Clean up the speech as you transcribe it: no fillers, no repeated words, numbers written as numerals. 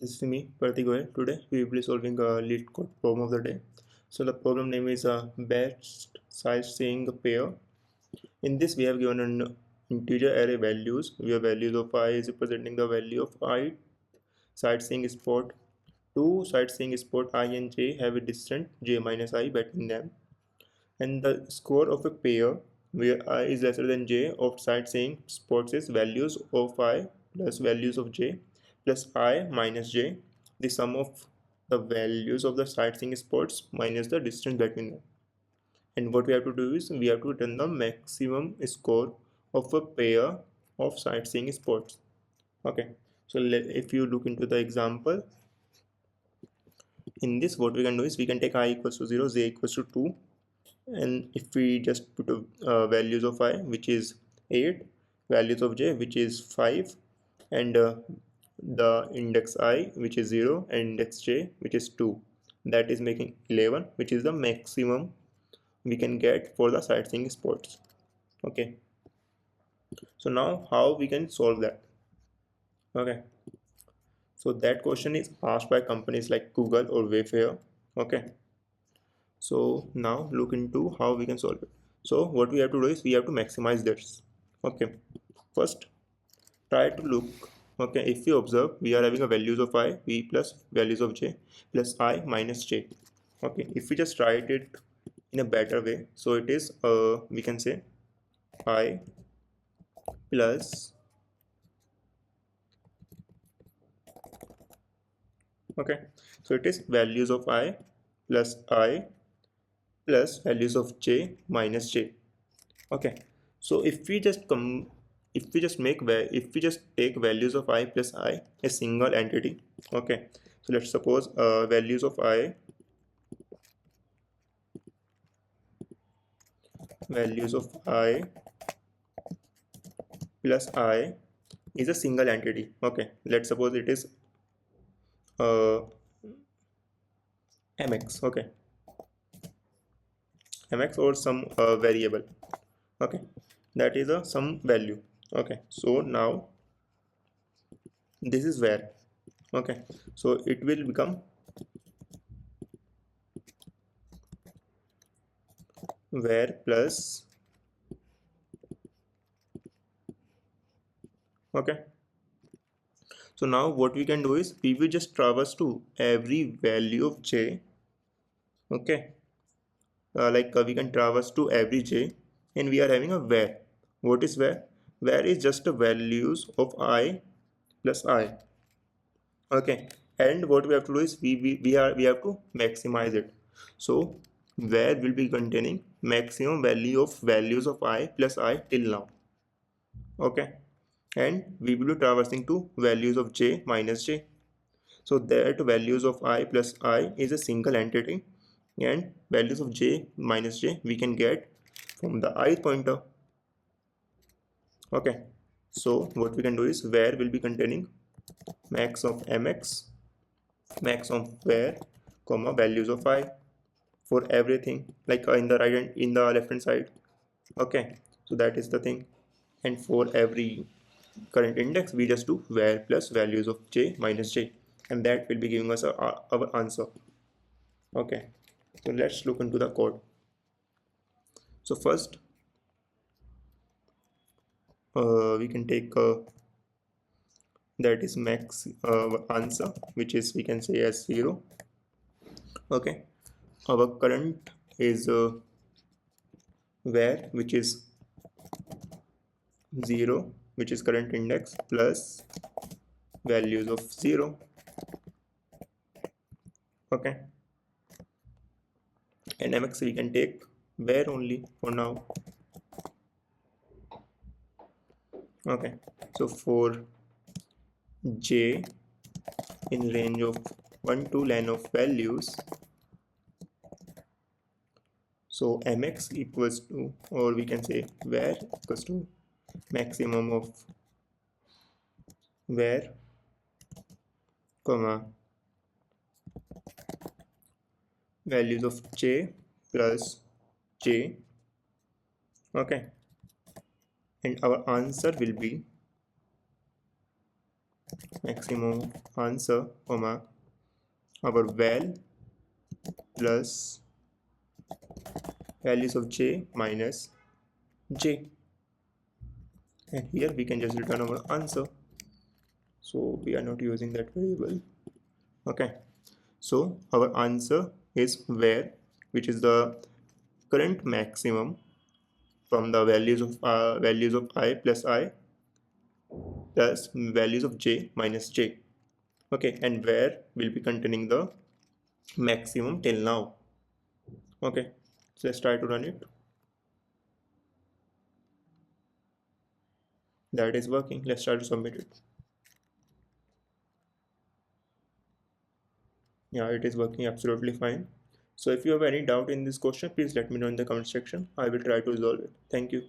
This is me, Pratik. Today we will be solving a Leetcode problem of the day. So the problem name is best sightseeing pair. In this we have given an integer array values. We have values of I is representing the value of I sightseeing spot. Two sightseeing spot I and j have a distance j minus I between them. And the score of a pair where I is lesser than j of sightseeing spots is values of I plus values of j plus I minus j, the sum of the values of the sightseeing spots minus the distance between them. And what we have to do is we have to return the maximum score of a pair of sightseeing spots. Okay, so if you look into the example, in this what we can do is we can take I equals to 0, j equals to 2, and if we just put values of I which is 8, values of j which is 5, and the index I which is 0 and index j which is 2, that is making 11, which is the maximum we can get for the sightseeing spots. Okay, so now how we can solve that? Okay, so that question is asked by companies like Google or Wayfair. Okay, so now look into how we can solve it. So what we have to do is we have to maximize this. Okay, first try to look. Okay, if you observe, we are having a values of I, v plus values of j plus I minus j. Okay, if we just write it in a better way, so it is we can say I plus, okay, so it is values of I plus I plus values of j minus j. Okay, so if we just take values of I plus I a single entity. Okay, so let's suppose values of I plus I is a single entity. Okay, let's suppose it is uh, mx. Okay, mx or some variable. Okay, that is a some value. Okay, so now this is where. Okay, so it will become where plus. Okay, so now what we can do is we will just traverse to every value of j. Okay, we can traverse to every j, and we are having a where. What is where? Where is just the values of I plus I. Okay, and what we have to do is we have to maximize it. So where will be containing maximum value of values of I plus I till now. Okay, and we will be traversing to values of j minus j. So that values of I plus I is a single entity, and values of j minus j we can get from the ith pointer. Okay, so what we can do is where will be containing max of mx, max of where, comma values of I for everything, like in the right and in the left hand side. Okay, so that is the thing, and for every current index we just do where plus values of j minus j, and that will be giving us our answer. Okay, so let's look into the code. So first we can take that is max answer, which is we can say as 0. Okay, our current is where, which is 0, which is current index, plus values of 0. Okay, and mx we can take where only for now. Okay, so for j in range of 1 to len of values, so mx equals to, or we can say where equals to maximum of where, comma values of j plus j. Okay, and our answer will be maximum answer, comma, our val plus values of j minus j, and here we can just return our answer, so we are not using that variable. Okay, so our answer is where, which is the current maximum from the values of I plus I plus values of j minus j. Okay, and where will be containing the maximum till now. Okay, so let's try to run it. That is working. Let's try to submit it. Yeah, it is working absolutely fine. So if you have any doubt in this question, please let me know in the comment section. I will try to resolve it. Thank you.